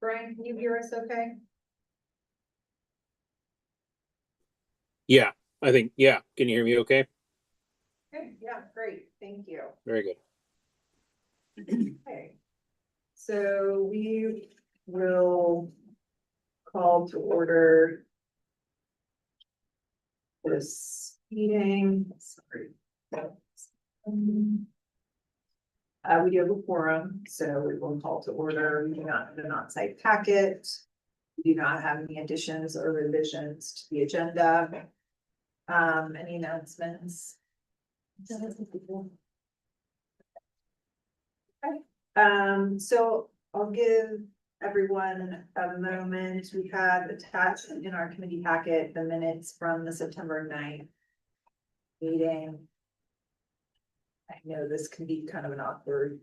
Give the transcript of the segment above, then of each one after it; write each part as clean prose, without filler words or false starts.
Brian, can you hear us okay? Yeah, I think, yeah. Can you hear me okay? Okay, yeah, great, thank you. Very good. Okay. So we will call to order this meeting, sorry. We do have a quorum, so we will call to order. We do not have an on-site packet. We do not have any additions or revisions to the agenda. Any announcements? Okay. So I'll give everyone a moment. We have attached in our committee packet the minutes from the September 9th meeting. I know this can be kind of an awkward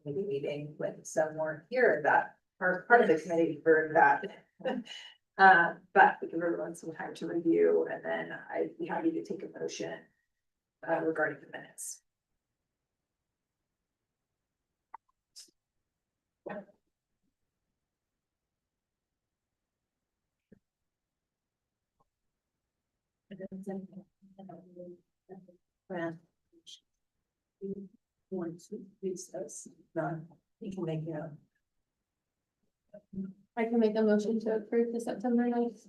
committee meeting when some weren't here that are part of the committee for that. But we give everyone some time to review, and then I'd be happy to take a motion regarding the minutes. You can make it. I can make a motion to approve the September 9th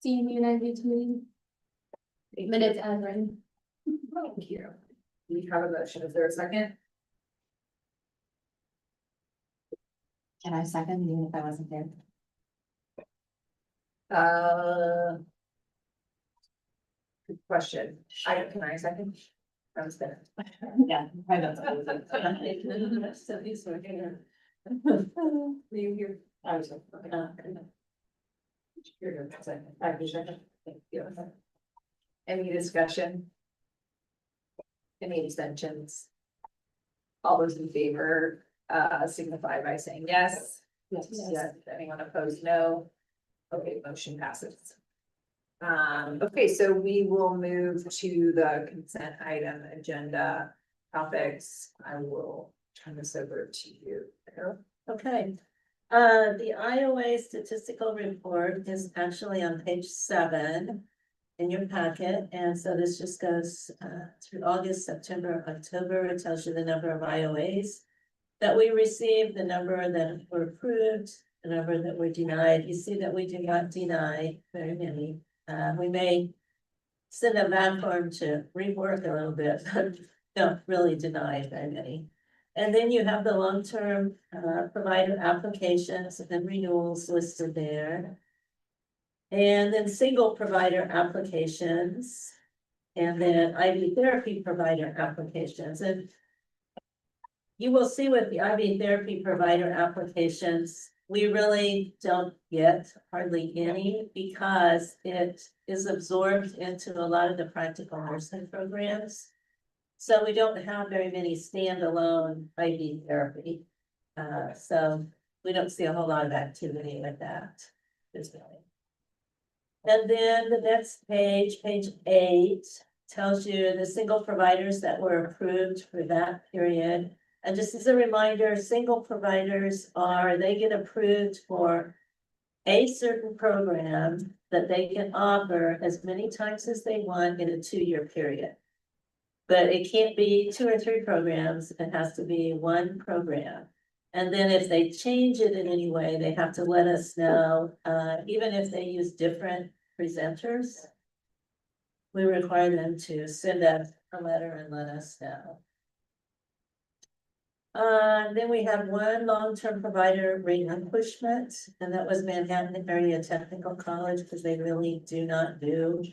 CNE United meeting minutes as written. Thank you. We have a motion. Is there a second? Can I second even if I wasn't there? Good question. Can I second? I was there. Yeah. I don't know. Were you here? I was. Any discussion? Any extensions? All those in favor, signify by saying yes. Yes. Anyone opposed, no. Okay, motion passes. Okay, so we will move to the consent item agenda topics. I will turn this over to you. Okay, the Iowa statistical report is actually on page 7 in your packet, and so this just goes through August, September, October. It tells you the number of IOAs that we received, the number that were approved, the number that were denied. You see that we do not deny very many. We may send them back for them to rework a little bit, but don't really deny very many. And then you have the long-term provider applications and renewals listed there. And then single provider applications. And then IV therapy provider applications. And you will see with the IV therapy provider applications, we really don't get hardly any because it is absorbed into a lot of the practical nursing programs. So we don't have very many standalone IV therapy. So we don't see a whole lot of activity with that. And then the next page, page 8, tells you the single providers that were approved for that period. And just as a reminder, single providers they get approved for a certain program that they can offer as many times as they want in a 2-year period. But it can't be 2 or 3 programs, it has to be one program. And then if they change it in any way, they have to let us know, even if they use different presenters. We require them to send us a letter and let us know. Then we have one long-term provider relinquishment, and that was Manhattan Area Technical College, because they really do not do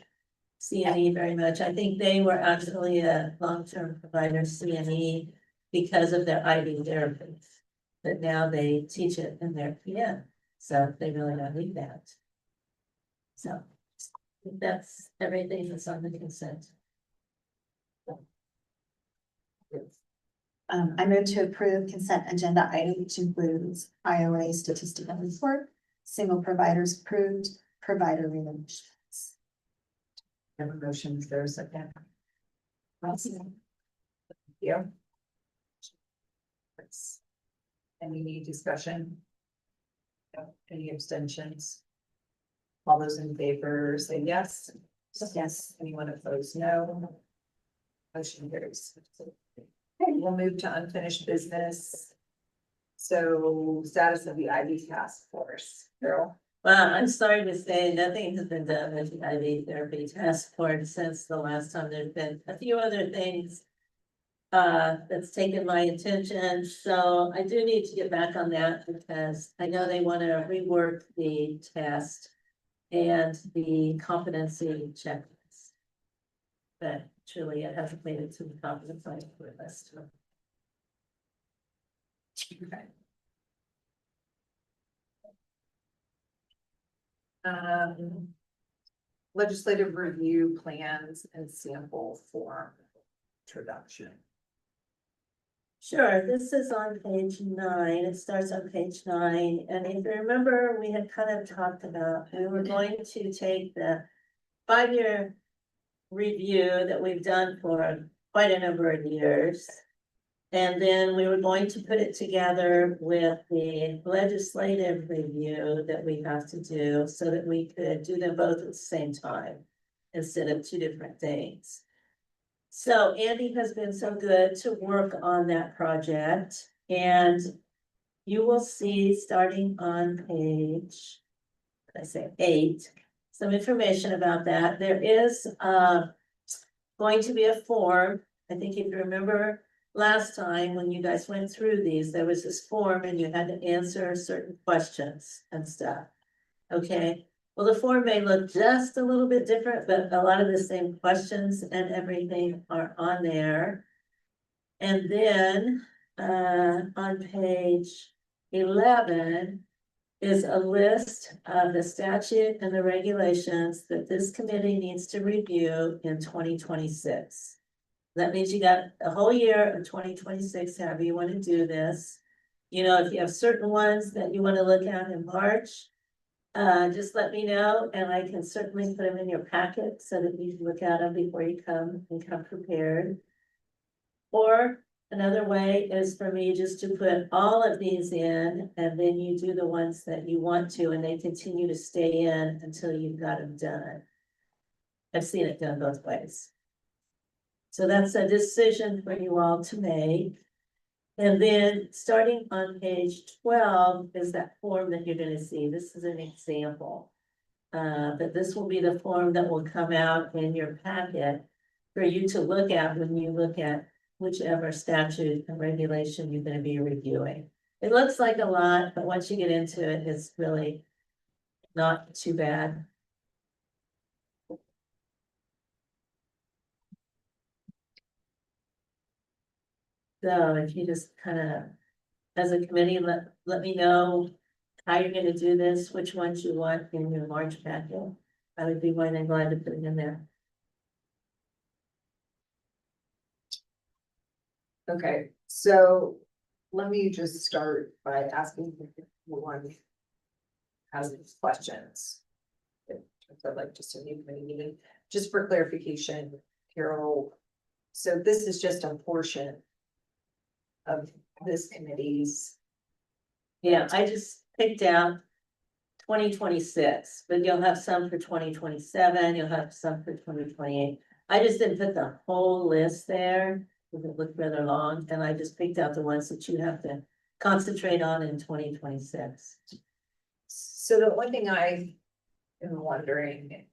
CNE very much. I think they were actually a long-term provider CNE because of their IV therapy. But now they teach it in their PM, so they really don't need that. So that's everything that's on the consent. I move to approve consent agenda item, which includes IOA statistical report, single providers approved, provider relinquishments. Have a motion, is there a second? you. Any discussion? No. Any abstentions? All those in favor say yes. Yes. Anyone opposed, no. Motion carries. Okay, we'll move to unfinished business. So status of the IB task force, Carol. Well, I'm sorry to say, nothing has been done with the IV therapy task force since the last time. There's been a few other things. That's taken my attention, so I do need to get back on that because I know they want to rework the test. And the competency checklist. But truly, it hasn't made it to the competency list. Okay. Legislative review plans and sample form introduction. Sure, this is on page 9. It starts on page 9. And if you remember, we had kind of talked about, we were going to take the 5-year review that we've done for quite a number of years. And then we were going to put it together with the legislative review that we have to do so that we could do them both at the same time instead of 2 different things. So Andy has been so good to work on that project, and you will see starting on page, I say 8, some information about that. There is going to be a form. I think if you remember last time when you guys went through these, there was this form and you had to answer certain questions and stuff. Okay. Well, the form may look just a little bit different, but a lot of the same questions and everything are on there. And then on page 11 is a list of the statute and the regulations that this committee needs to review in 2026. That means you got a whole year of 2026, however you want to do this. You know, if you have certain ones that you want to look at in March, just let me know and I can certainly put them in your packet so that you can look at them before you come and come prepared. Or another way is for me just to put all of these in and then you do the ones that you want to and they continue to stay in until you've got them done. I've seen it done both ways. So that's a decision for you all to make. And then starting on page 12 is that form that you're gonna see. This is an example. But this will be the form that will come out in your packet for you to look at when you look at whichever statute and regulation you're gonna be reviewing. It looks like a lot, but once you get into it, it's really not too bad. So if you just kind of, as a committee, let me know how you're gonna do this, which ones you want in your March packet. I would be more than glad to put it in there. Okay, so let me just start by asking one has these questions. So like just a new committee meeting, just for clarification, Carol. So this is just a portion of this committee's. Yeah, I just picked out 2026, but you'll have some for 2027, you'll have some for 2028. I just didn't put the whole list there, because it looked rather long, and I just picked out the ones that you have to concentrate on in 2026. So the one thing I am wondering,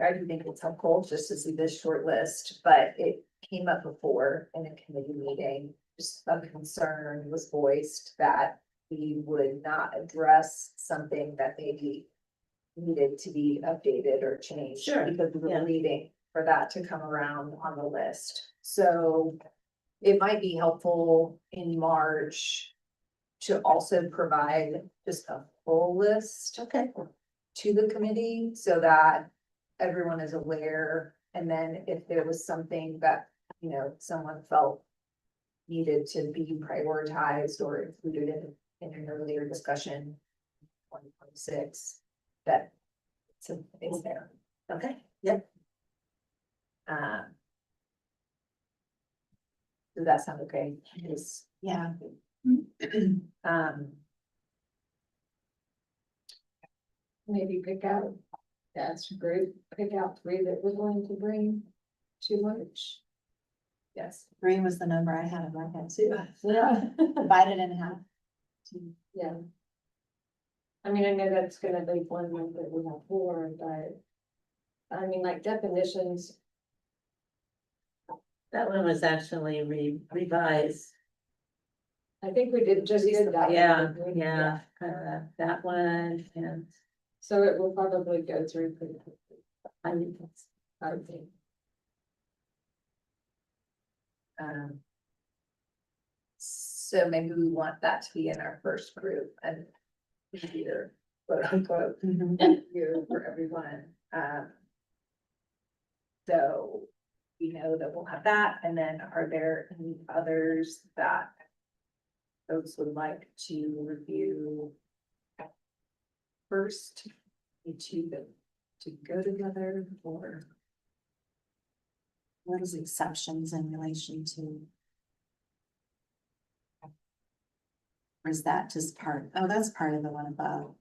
I do think it's helpful just to see this short list, but it came up before in a committee meeting. Just a concern was voiced that we would not address something that maybe needed to be updated or changed. Sure, Because we were yeah. waiting for that to come around on the list. So it might be helpful in March to also provide just a full list Okay. to the committee so that everyone is aware. And then if there was something that, you know, someone felt needed to be prioritized or included in an earlier discussion, 2026, that it's there. Okay, yep. Uh, Does that sound okay? Yes. Yeah. Um, Maybe pick out, that's great, pick out 3 that we're going to bring to lunch. yes. 3 was the number I had in my head too. Yeah. Divided in half. Yeah. I mean, I know that's gonna be 1 month that we have 4, but I mean, like definitions, That one was actually revised. I think we did just did that. one, Yeah, didn't we? yeah, that one, and So it will probably go through pretty quickly, I think it's, I would think. So maybe we want that to be in our first group and either quote unquote review for everyone. So we know that we'll have that, and then are there any others that folks would like to review first? Need to go together, or What is exceptions in relation to? Or is that just part, oh, that's part of the one above.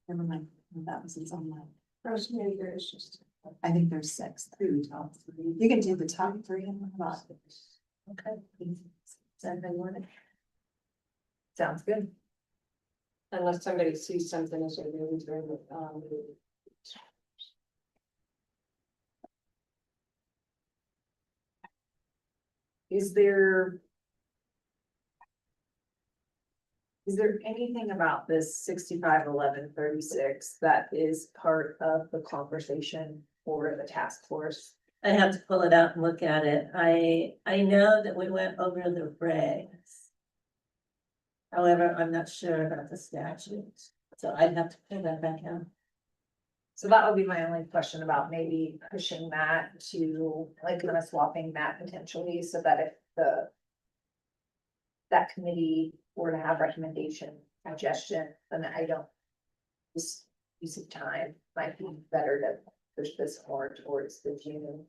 Never mind, that was its own line. First major is just. I think there's 6. top 3? You can do the top 3 and move on. Okay. Does anybody want it? Sounds good. Unless somebody sees something as they're moving through, Is there? Is there anything about this 65-11-36 that is part of the conversation for the task force? I have to pull it out and look at it. I know that we went over the regs. However, I'm not sure about the statute, so I'd have to pull that back out. So that would be my only question about maybe pushing that to, like, kind of swapping that potentially, so that if that committee were to have recommendation, suggestion, then I don't. This use of time might be better to push this more towards the June.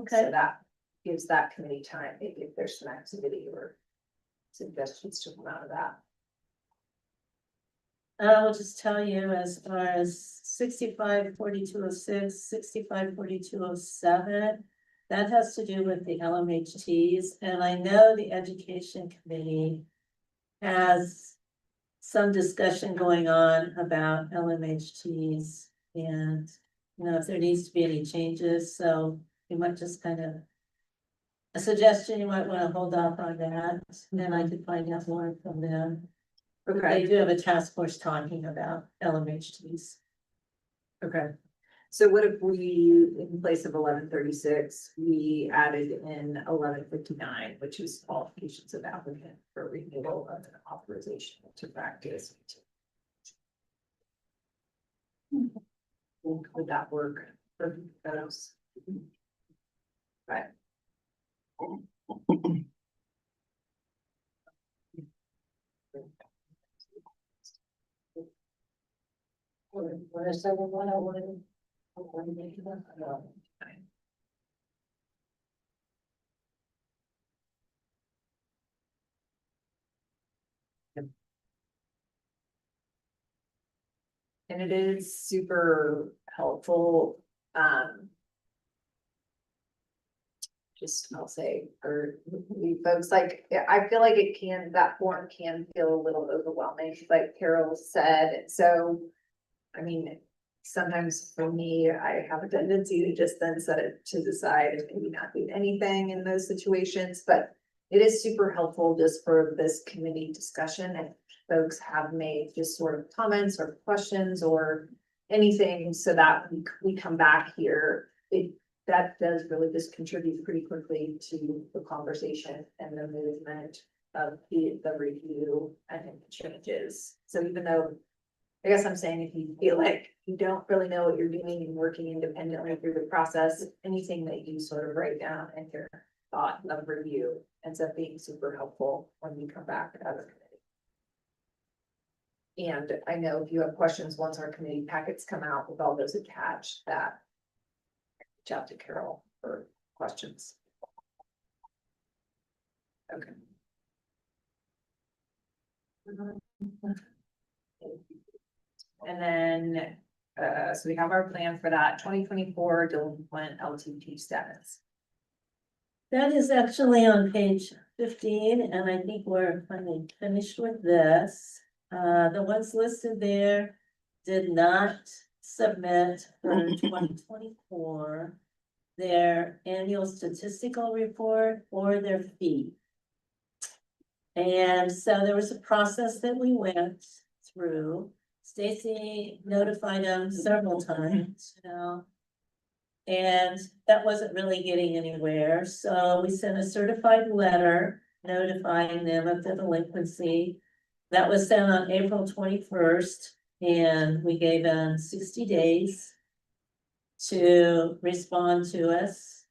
So that gives that committee time, maybe if there's some activity or suggestions to come out of that. I'll just tell you, as far as 65-4206, 65-4207, that has to do with the LMHTs, and I know the education committee has some discussion going on about LMHTs, and if there needs to be any changes, so we might just kind of a suggestion, you might want to hold off on that, and then I could find out more from them. They do have a task force talking about LMHTs. Okay. So what if we, in place of 11-36, we added in 11-59, which is qualifications of applicant for renewal of an authorization to practice? Would that work for those? Right. What is that one I wanted? I wanted to make it up. And it is super helpful, just I'll say, for you folks, like, I feel like that form can feel a little overwhelming, like Carol said, so. I mean, sometimes for me, I have a tendency to just then set it to the side and maybe not do anything in those situations, but. It is super helpful just for this committee discussion, and folks have made just sort of comments or questions or anything, so that we come back here. That does really just contribute pretty quickly to the conversation and the movement of the review and the changes. So even though, I guess I'm saying, if you feel like you don't really know what you're doing and working independently through the process, anything that you sort of write down and your thought of review ends up being super helpful when we come back as a committee. And I know if you have questions, once our committee packets come out with all those attached, that reach out to Carol for questions. Okay. And then, so we have our plan for that 2024 delinquent LTP status. That is actually on page 15, and I think we're finally finished with this. The ones listed there did not submit for 2024 their annual statistical report or their fee. And so there was a process that we went through. Stacy notified them several times, you know. And that wasn't really getting anywhere, so we sent a certified letter notifying them of the delinquency. That was sent on April 21st, and we gave them 60 days to respond to us,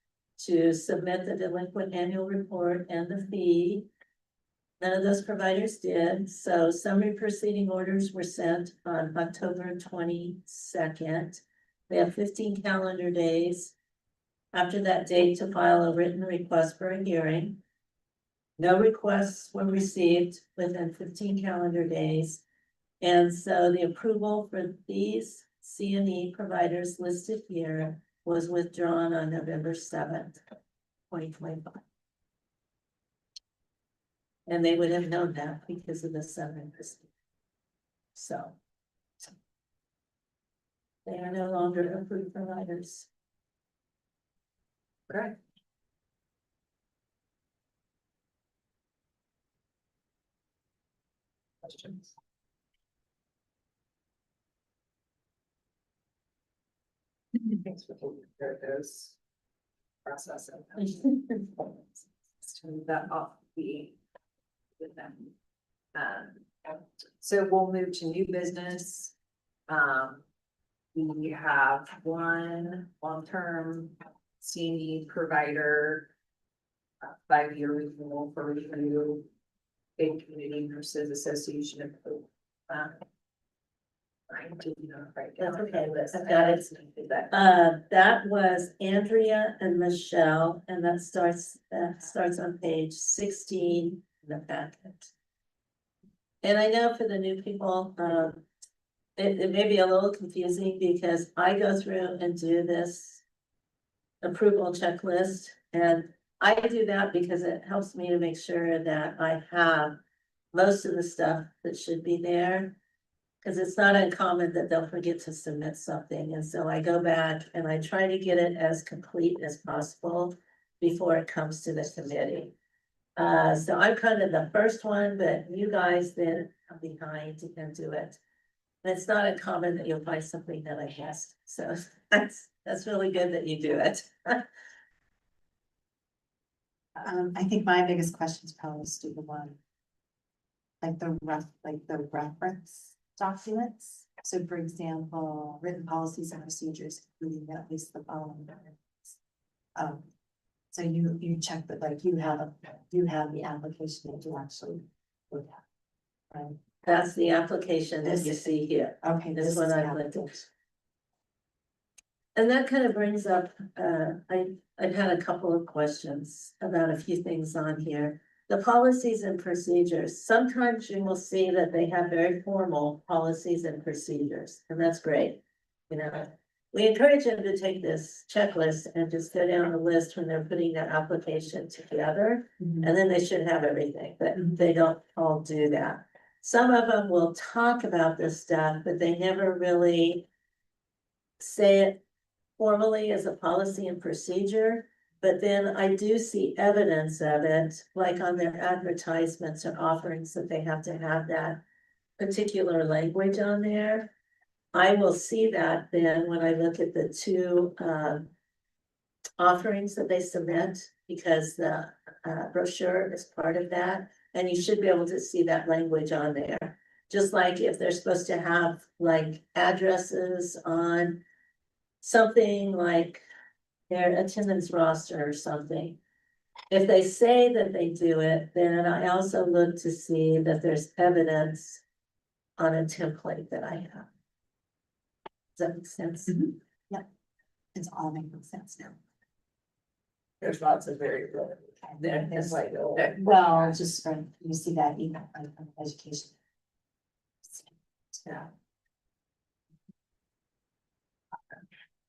to submit the delinquent annual report and the fee. None of those providers did, so summary proceeding orders were sent on October 22nd. We have 15 calendar days after that date to file a written request for a hearing. No requests were received within 15 calendar days. And so the approval for these CNE providers listed here was withdrawn on November 7th, 2025. And they would have known that because of the summary proceeding. So they are no longer approved providers. Okay. Questions? Thanks for taking care of those. Process of turn that off the. With them. So we'll move to new business. We have one long-term CNE provider. 5-year renewal for review. Big Community Nurses Association of Hope. I do not write down. That's okay, this. I've got it. That That was Andrea and Michelle, and that starts on page 16 in the packet. And I know for the new people, it may be a little confusing because I go through and do this approval checklist, and I do that because it helps me to make sure that I have most of the stuff that should be there. Cause it's not uncommon that they'll forget to submit something, and so I go back and I try to get it as complete as possible before it comes to the committee. So I'm kind of the first one, but you guys then come behind and do it. And it's not uncommon that you'll find something that I missed, so that's really good that you do it. I think my biggest question is probably stupid one. Like the reference documents. So for example, written policies and procedures, including at least the following. So you check that, like you have the application that you actually look at. Right, That's the application that you see here. okay. This is one the I've looked at. application. And that kind of brings up, I've had a couple of questions about a few things on here. The policies and procedures, sometimes you will see that they have very formal policies and procedures, and that's great. You know, we encourage them to take this checklist and just go down the list when they're putting their application together. Mhm. And then they should have everything, but they don't all do that. Some of them will talk about this stuff, but they never really say it formally as a policy and procedure. But then I do see evidence of it, like on their advertisements or offerings that they have to have that particular language on there. I will see that then when I look at the two offerings that they submit, because the brochure is part of that, and you should be able to see that language on there. Just like if they're supposed to have like addresses on something like their attendance roster or something. If they say that they do it, then I also look to see that there's evidence on a template that I have. Does that make sense? It's all making sense now. There's lots of variability. There is like, Well, just from, you see that even from education. yeah.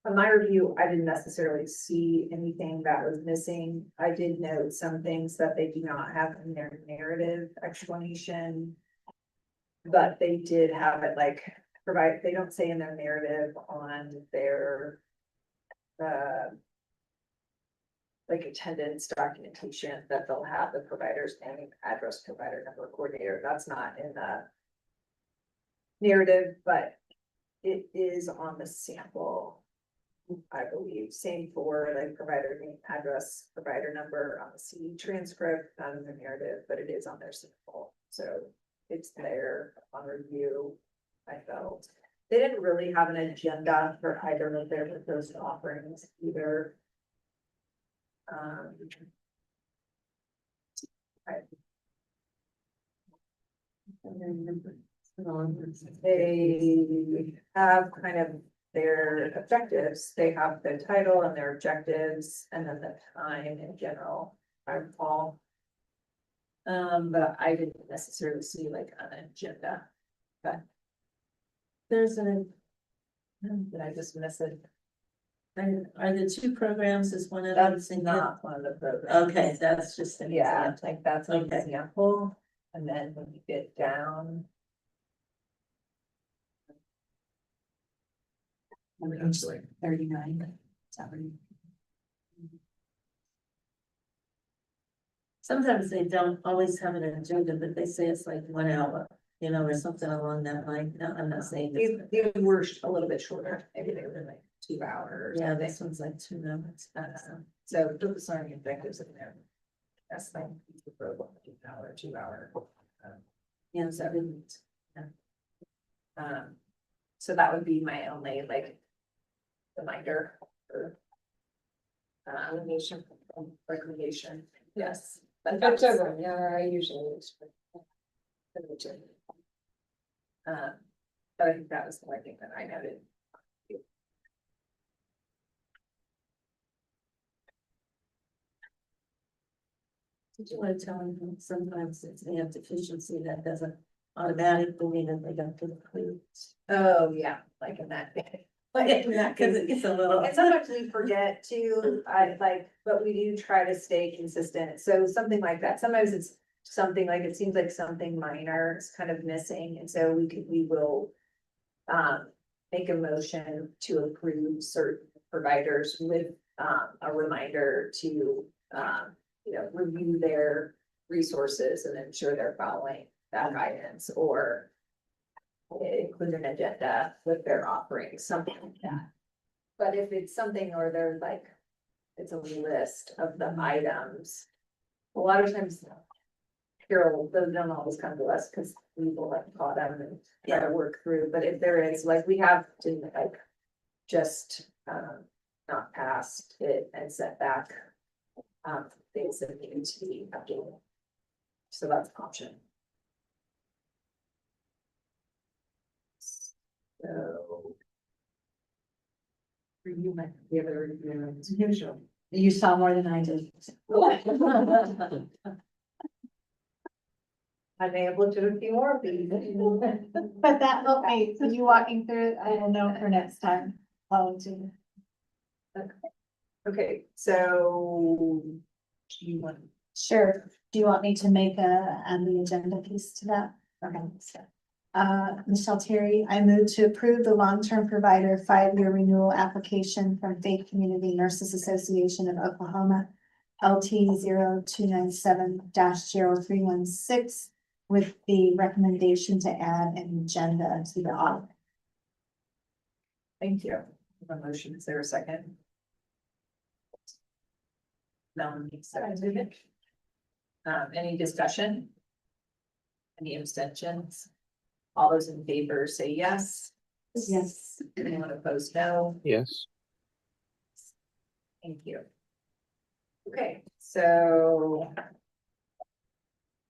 On my review, I didn't necessarily see anything that was missing. I did note some things that they do not have in their narrative explanation. But they did have it like provide, they don't say in their narrative on their like attendance documentation that they'll have the provider's name, address, provider number, coordinator. That's not in the narrative, but it is on the sample. I believe, same for like provider name, address, provider number on the CD transcript, not in the narrative, but it is on their sample. So it's there on review, I felt. They didn't really have an agenda for either of their proposed offerings either. They have kind of their objectives, they have the title and their objectives, and then the time in general, I recall. But I didn't necessarily see like an agenda, There's an, did I just miss it? are the two programs is one of them? That's not one of the programs. Okay, that's just an Yeah, example. like that's an Okay. example, and then when you get down. Page 39. Sorry. Sometimes they don't always have an agenda, but they say it's like 1 hour, you know, or something along that line. No, I'm not saying. These were a little bit shorter, maybe they were like 2 hours. Yeah, this one's like 2 minutes. So focus learning objectives in there. That's like for 2 hour. Yeah, so I didn't. So that would be my only like reminder or recommendation, yes. But that's, Yeah, I usually. but I think that was the only thing that I noted. Did you want to tell them sometimes it's they have deficiency that doesn't automatically mean that they don't complete? Oh, yeah, like in that. Like in that Cause case. it gets a little. And sometimes we forget to, I like, but we do try to stay consistent, so something like that, sometimes it's something like, it seems like something minor is kind of missing, and so we will. Make a motion to approve certain providers with, a reminder to, you know, review their resources and ensure they're following that guidance, or include an agenda with their offerings, something like that. But if it's something or they're like, it's a list of the items, a lot of times Carol, those don't always come to us because we will like call them and try to work through, but if there is, like, we have to like just not passed it and set back things that need to be updated. So that's an option. So. For you, might be able to review as usual. You saw more than I did. I'm able to do a few more of these. But that helped me, so you walking through, I will know for next time. How to. Okay, so. Do you want? Sure. Do you want me to make add the agenda piece to that? Okay. Michelle Terry, I move to approve the long-term provider 5-year renewal application from Faith Community Nurses Association of Oklahoma. LT 0297-0316 with the recommendation to add an agenda to the audit. Thank you. A motion, is there a second? Melanie seconded it. Any discussion? Any abstentions? All those in favor say yes. Yes. Anyone opposed, no. Yes. Thank you. Okay, so.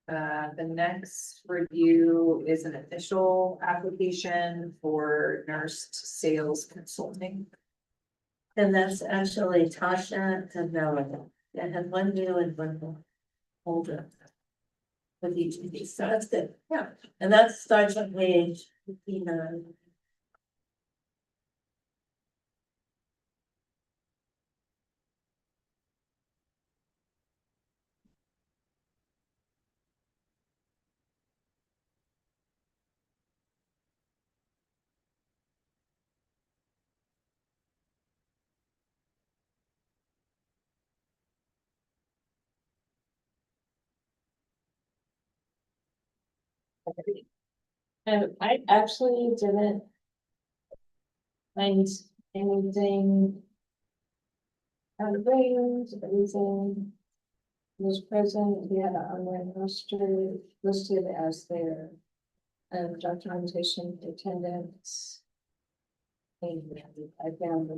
The next review is an official application for nurse sales consulting. And that's actually Tasha and Melanie. Yeah, I had one new and one older. With each of these, so that's good, yeah, and that starts on page 59. And I actually didn't find anything out of range, everything was present, we had an online roster listed as their documentation attendance. And I found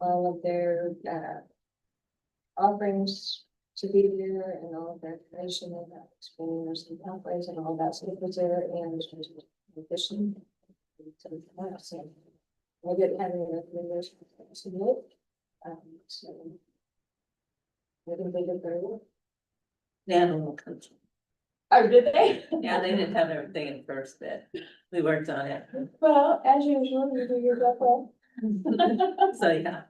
all of their offerings to be there and all of their information and that explainers and pathways and all that stuff was there and addition. So I didn't have any recommendations to make. So. I think they did very well. The animal control. Oh, did they? Yeah, they didn't have everything in first bit. We worked on it. Well, as usual, you do your job well. So, yeah.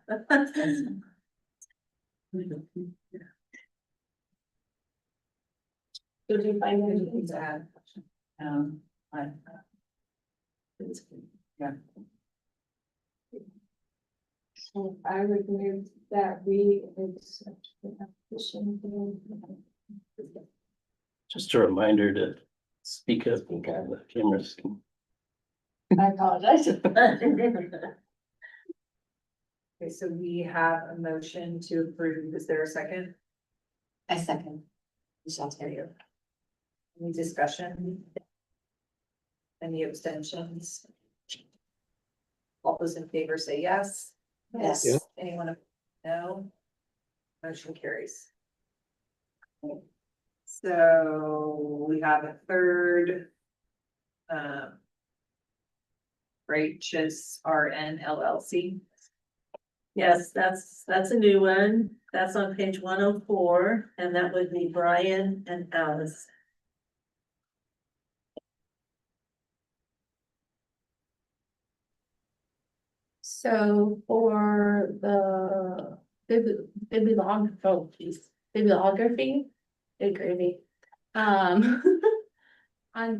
Did you find anything to add? I. Yeah. So I would move that we accept the application. Just a reminder to speak up and kind of the cameras. I apologize. Okay, so we have a motion to approve. Is there a second? I second. Michelle, tell you. Any discussion? Any abstentions? All those in favor say yes. Yes. Yeah. Anyone no? Motion carries. So we have a third. Righteous RN LLC. Yes, that's a new one. That's on page 104, and that would be Brian and Alice. So for the bibliography, good gravy. On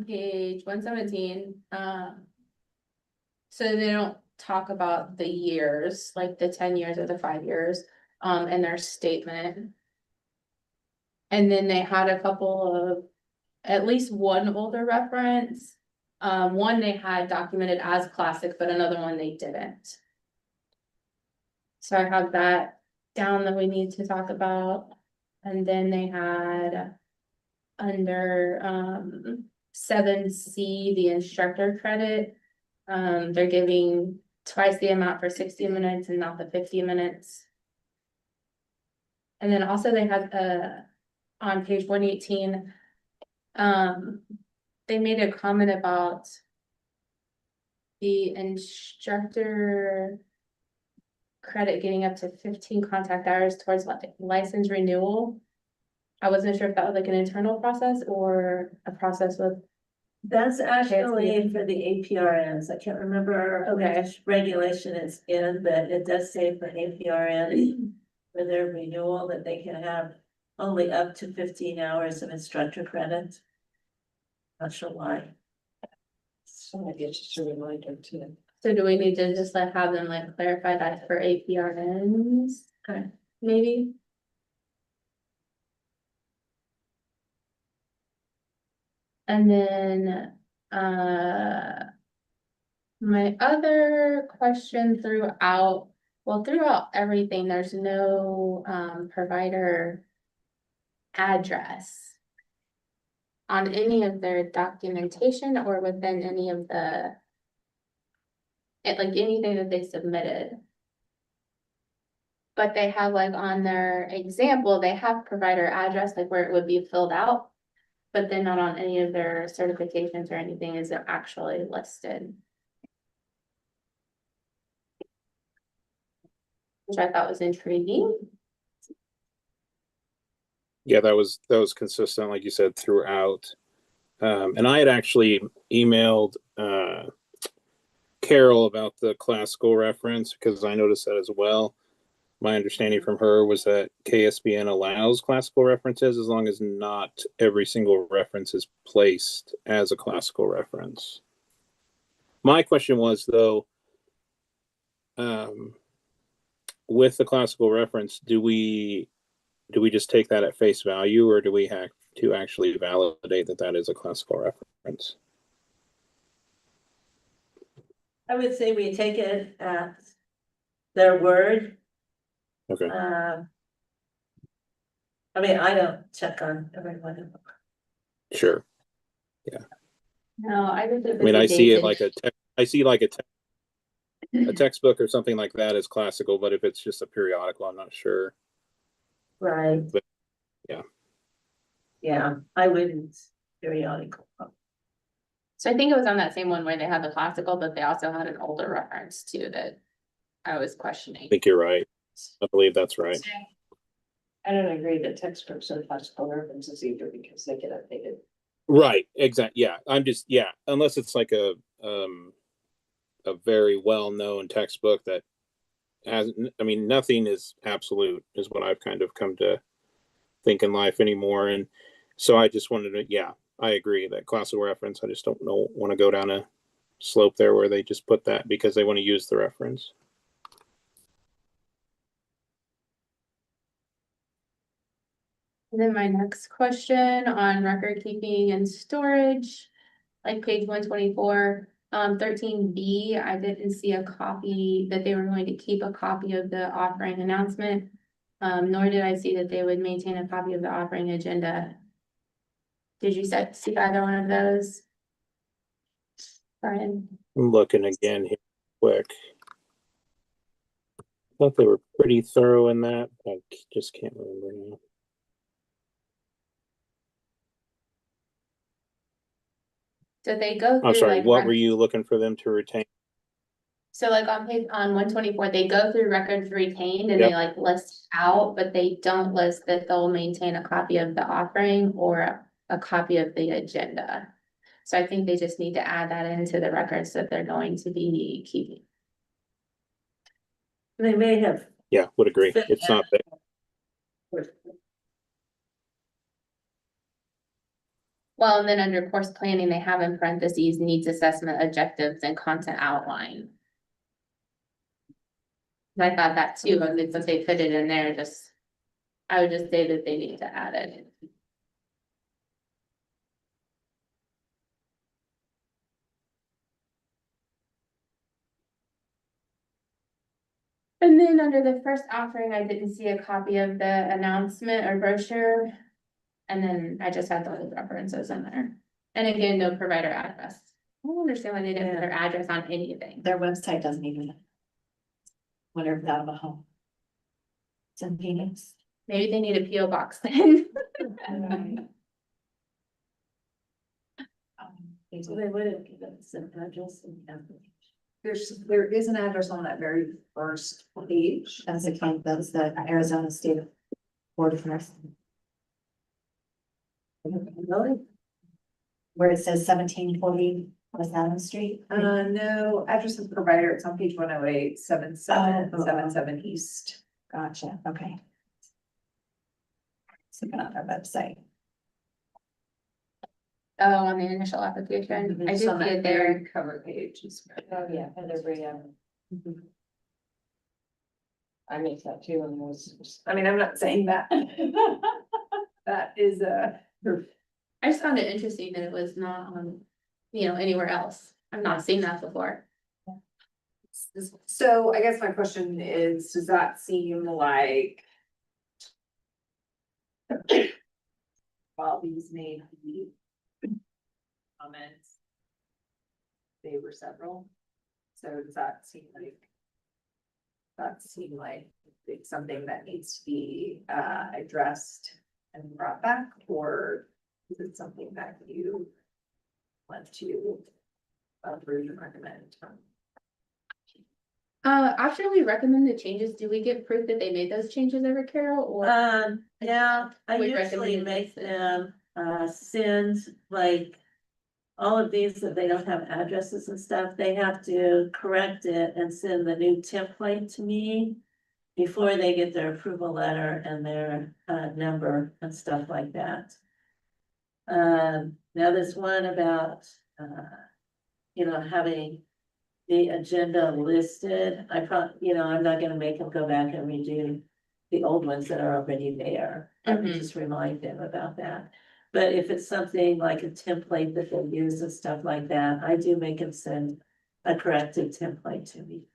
page 117, so they don't talk about the years, like the 10 years or the 5 years, in their statement. And then they had a couple of, at least one older reference. One they had documented as classic, but another one they didn't. So I have that down that we need to talk about. And then they had under 7C, the instructor credit. They're giving twice the amount for 60 minutes and not the 50 minutes. And then also they had on page 118, they made a comment about the instructor credit getting up to 15 contact hours towards license renewal. I wasn't sure if that was like an internal process or a process with. That's actually for the APRNs. I can't remember Okay. which regulation it's in, but it does say for APRNs for their renewal that they can have only up to 15 hours of instructor credit. Not sure why. So maybe it's just a reminder to. So do we need to just like have them like clarify that for APRNs? Okay. Maybe? And then, my other question throughout everything, there's no, provider address on any of their documentation or within any of the like anything that they submitted. But they have like on their example, they have provider address, like where it would be filled out. But then not on any of their certifications or anything is it actually listed. Which I thought was intriguing. Yeah, that was consistent, like you said, throughout. And I had actually emailed Carol about the classical reference because I noticed that as well. My understanding from her was that KSBN allows classical references as long as not every single reference is placed as a classical reference. My question was though, with the classical reference, do we just take that at face value, or do we have to actually validate that that is a classical reference? I would say we take it at their word. Okay. I mean, I don't check on every one of them. Sure. No, I think I mean, I see it like a textbook or something like that is classical, but if it's just a periodical, I'm not sure. Right. But, yeah. Yeah, I wouldn't periodical. So I think it was on that same one where they had the classical, but they also had an older reference too that I was questioning. I think you're right. I believe that's right. I don't agree that textbooks are classical references either because they get updated. Right. Exactly. Yeah. Unless it's like a very well-known textbook that has, I mean, nothing is absolute is what I've kind of come to think in life anymore. And so I just wanted to, yeah, I agree that classical reference, I just don't want to go down a slope there where they just put that because they want to use the reference. And then my next question on record keeping and storage, like page 124, 13B, I didn't see a copy that they were going to keep a copy of the offering announcement. Nor did I see that they would maintain a copy of the offering agenda. Did you see either one of those? Brian? I'm looking again here quick. I thought they were pretty thorough in that. I just can't remember now. So they go I'm through sorry, like. what were you looking for them to retain? So like on page, on 124, they go through records retained and Yep. they like list out, but they don't list that they'll maintain a copy of the offering or a copy of the agenda. So I think they just need to add that into the records that they're going to be keeping. They may have. Yeah, would agree. It's not there. Well, and then under course planning, they have in parentheses needs assessment objectives and content outline. And I thought that too, but if they fit it in there, I would just say that they need to add it. And then under the first offering, I didn't see a copy of the announcement or brochure. And then I just had those references in there. And again, no provider address. I don't understand why they didn't put their address on anything. Their website doesn't even. Wonder if out of a home. It's in Phoenix. Maybe they need a PO box then. So they would have given us an address and application. There is an address on that very first page. That's the Arizona State Board of Nursing, Really? where it says 1740 West Adams Street. No, address of provider, it's on page 108, 7777 East. Gotcha, okay. So looking on their website. Oh, on the initial application. I It's did on see that it there. very cover page. Oh, yeah, and every, I make that too, and was. I mean, I'm not saying that. That is I just found it interesting that it was not on, anywhere else. I've not seen that before. so I guess my question is, does that seem like? While these may be comments. They were several, so does that seem like? That seem like it's something that needs to be addressed and brought back, or is it something that you want to approve and recommend? After we recommend the changes, do we get proof that they made those changes ever, Carol, or? Yeah, I We usually recommended make this. them, send like. All of these that they don't have addresses and stuff, they have to correct it and send the new template to me. Before they get their approval letter and their, number and stuff like that. Now there's one about, having. The agenda listed, I'm not gonna make them go back and redo the old ones that are already there. I would Mhm. just remind them about that. But if it's something like a template that they use and stuff like that, I do make them send a corrected template to me.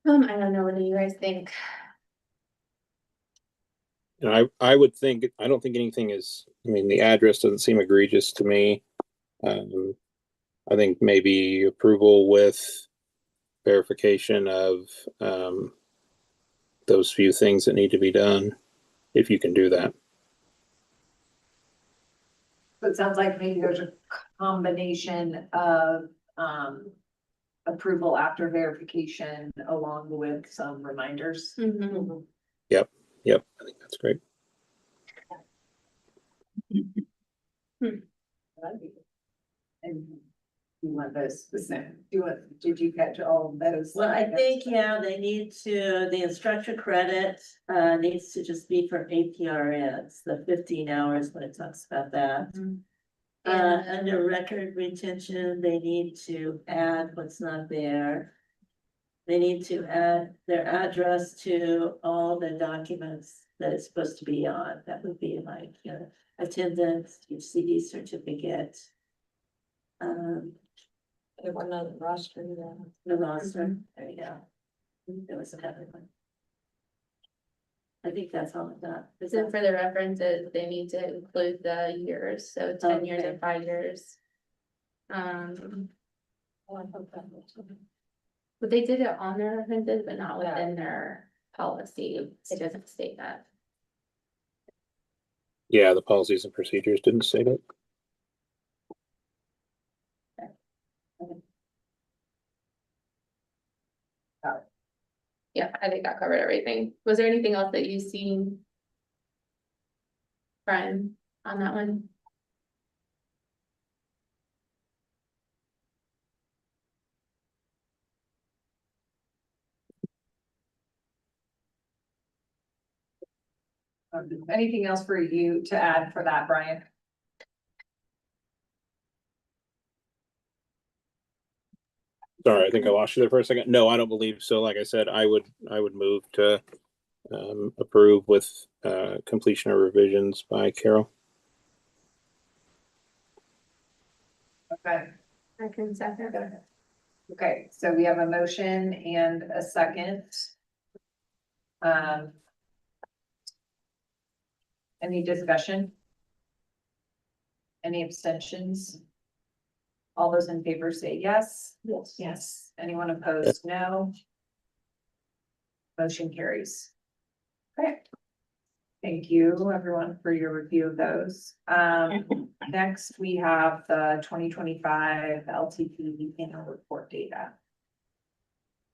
I don't know, what do you guys think? And I would think, I don't think anything is, I mean, the address doesn't seem egregious to me. I think maybe approval with verification of, those few things that need to be done, if you can do that. So it sounds like maybe there's a combination of, approval after verification along with some reminders. Mhm. Yep, I think that's great. And you want those, did you catch all of those? Well, I think, yeah, they need to, the instructor credit, needs to just be for APRNs, the 15 hours when it talks about that. Under record retention, they need to add what's not there. They need to add their address to all the documents that it's supposed to be on. That would be like, attendance, your CD certificate. They were not on the roster, yeah. The roster, there you go. There was another one. I think that's all of that. Is So that for the references, they need to include the years, so 10 years Okay. and 5 years. Um, Oh, I hope that was- but they did it on their references, but not within their policy, it doesn't state that. Yeah, the policies and procedures didn't say that. Yeah, I think that covered everything. Was there anything else that you've seen? Brian, on that one? Anything else for you to add for that, Brian? Sorry, I think I lost you there for a second. No, I don't believe so. Like I said, I would move to approve with completion of revisions by Carol. Okay. I can second. Okay, so we have a motion and a second. Any discussion? Any abstentions? All those in favor say yes. Yes. Yes. Anyone opposed, no. Motion carries. Okay. Thank you, everyone, for your review of those. Next, we have the 2025 LTP annual report data.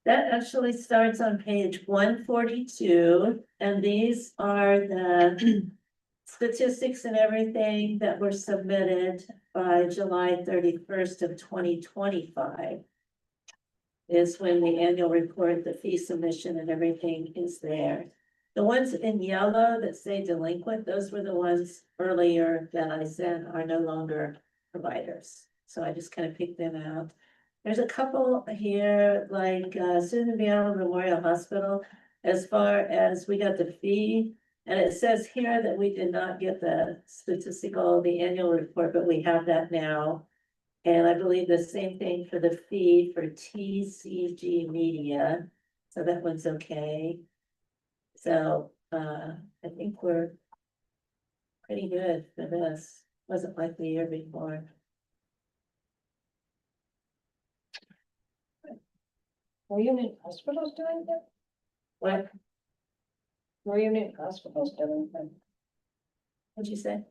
That actually starts on page 142, and these are the statistics and everything that were submitted by July 31st of 2025. Is when the annual report, the fee submission and everything is there. The ones in yellow that say delinquent, those were the ones earlier that I said are no longer providers. So I just kind of picked them out. There's a couple here, like Susan B. Allen Memorial Hospital, as far as we got the fee. And it says here that we did not get the annual report, but we have that now. And I believe the same thing for the fee for TCG Media, so that one's okay. So, I think we're pretty good for this, wasn't like the year before. Were Union Hospitals doing that? What, Were Union Hospitals doing that? What'd you say?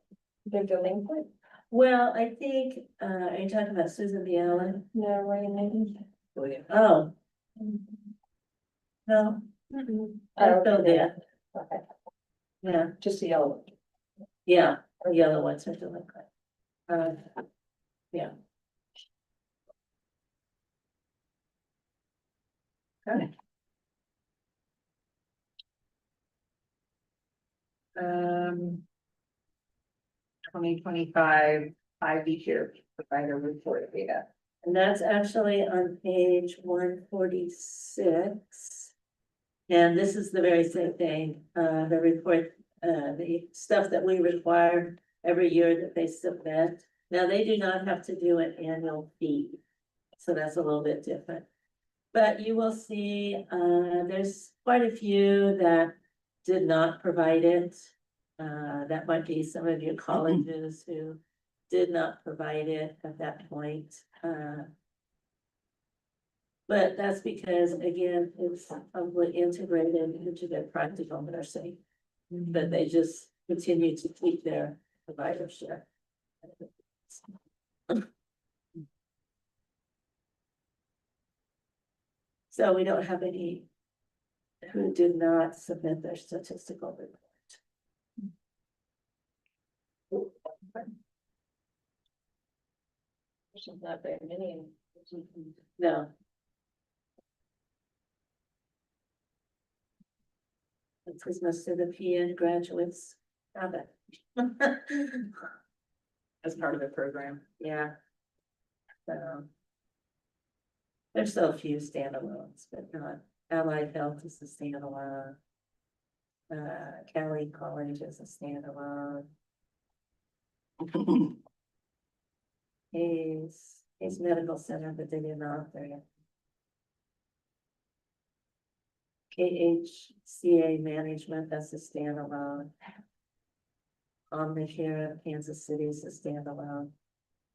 They're delinquent? Well, I think, are you talking about Susan B. Allen? No, wait, maybe. Oh. No, I filled in, Okay, yeah, just the yellow. yeah, the yellow ones are delinquent. Yeah. Okay. Um. 2025 5 year provider report data. And that's actually on page 146. And this is the very same thing, the report, the stuff that we require every year that they submit. Now, they do not have to do an annual fee, so that's a little bit different. But you will see, there's quite a few that did not provide it. That might be some of your colleges who did not provide it at that point. But that's because, again, it's probably integrated into their practical nursing. But they just continue to keep their providership. So we don't have any who did not submit their statistical report. There's not very many. No. It's because most of the PN graduates have it. As part of the program. Yeah. So. There's still a few standalones, but not Allied Health is a standalone. Cali College is a standalone. Hayes Medical Center, but they didn't author it. KHCA Management, that's a standalone. Omnicare, Kansas City is a standalone.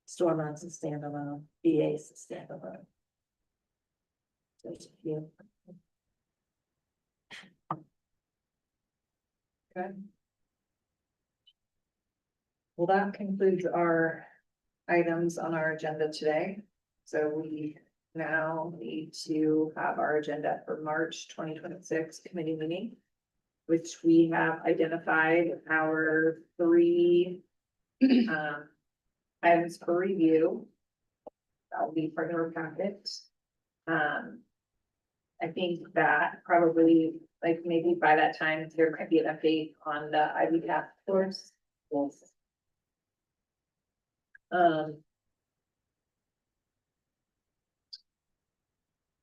Stormont's a standalone. VA is a standalone. There's a few. Okay. Well, that concludes our items on our agenda today. So we now need to have our agenda for March 2026 committee meeting, which we have identified our 3 items for review. That will be part of our packet. I think that probably, like, maybe by that time, there might be an update on the IB task force.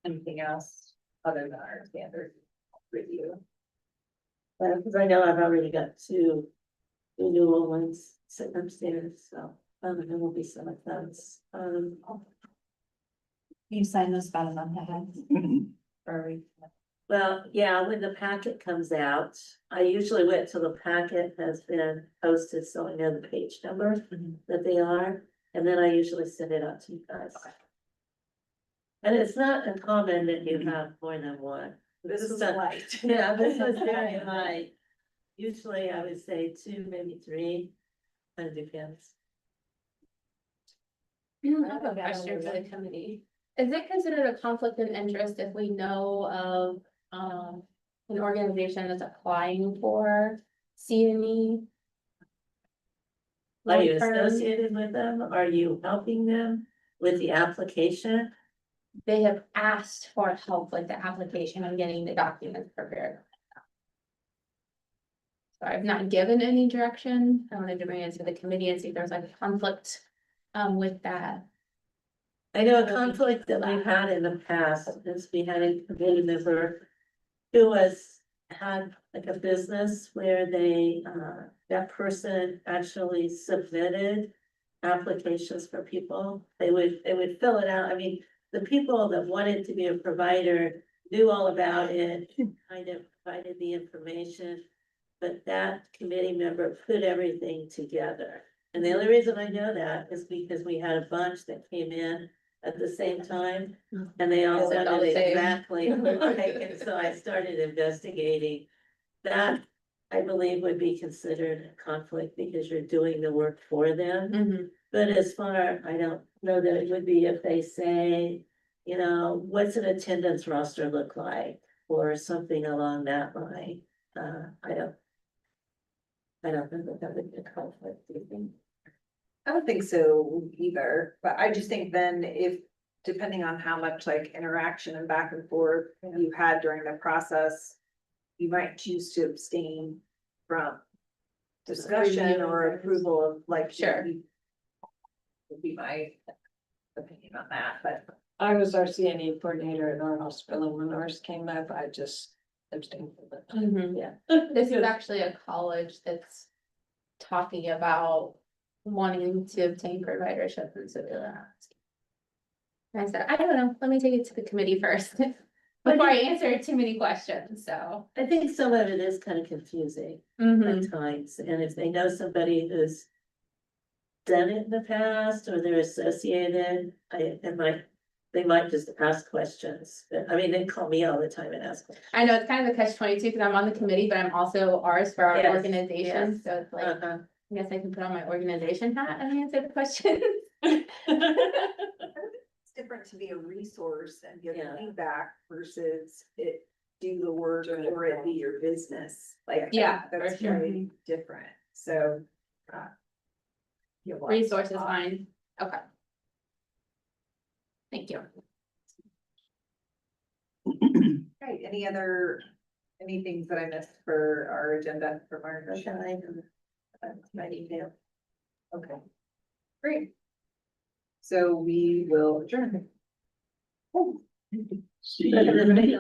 Anything else other than our standard review? Because I know I've already got 2 renewal ones sitting upstairs, so there will be some of those. You sign those about a month ahead. Sorry. Well, yeah, when the packet comes out, I usually wait till the packet has been posted, so I know the page number that they are, and then I usually send it out to you guys. And it's not uncommon that you have more than one. This is not- light. Yeah, this is very light. Usually I would say 2, maybe 3, kind of depends. I have a question for the committee. Is it considered a conflict of interest if we know of, an organization that's applying for CNE? Are you long-term? associated with them? Are you helping them with the application? They have asked for help with the application and getting the documents prepared. So I've not given any direction. I wanted to bring it to the committee and see if there's like a conflict, with that. I know a conflict that we've had in the past is we had a committee member who had like a business where they, that person actually submitted applications for people. They would fill it out. I mean, the people that wanted to be a provider knew all about it, kind of provided the information. But that committee member put everything together. And the only reason I know that is because we had a bunch that came in at the same time. And they all Said all sounded the same. exactly alike, and so I started investigating. That I believe would be considered a conflict because you're doing the work for them. Mhm. But as far, I don't know that it would be if they say, you know, what's an attendance roster look like? Or something along that line. I don't know that that would be a conflict, do you think? I don't think so either, but I just think then if, depending on how much like interaction and back and forth you had during the process. You might choose to abstain from discussion Review or and- approval of like. Sure. Would be my opinion on that, but I was our CNE coordinator at our hospital, when ours came up, I just abstained from it. Mhm. Yeah. This is actually a college that's talking about wanting to obtain providership and so they're asking. And I said, I don't know, let me take it to the committee first, before I answer too many questions, so. I think some of it is kind of confusing Mhm. at times, and if they know somebody who's done it in the past, or they're associated, they might just ask questions, but, I mean, they call me all the time and ask questions. I know it's kind of a catch-22 because I'm on the committee, but I'm also ours for our Yes, organization, yes. so it's like, Uh-huh. I guess I can put on my organization hat and answer the questions. it's different to be a resource and give Yeah. feedback versus it. Do the work or it be your business, like. Yeah, That's for sure. very different, so. you have lots to Resources talk. fine, okay. Thank you. Right, any things that I missed for our agenda for our My email. Okay. Great. So we will adjourn. See you.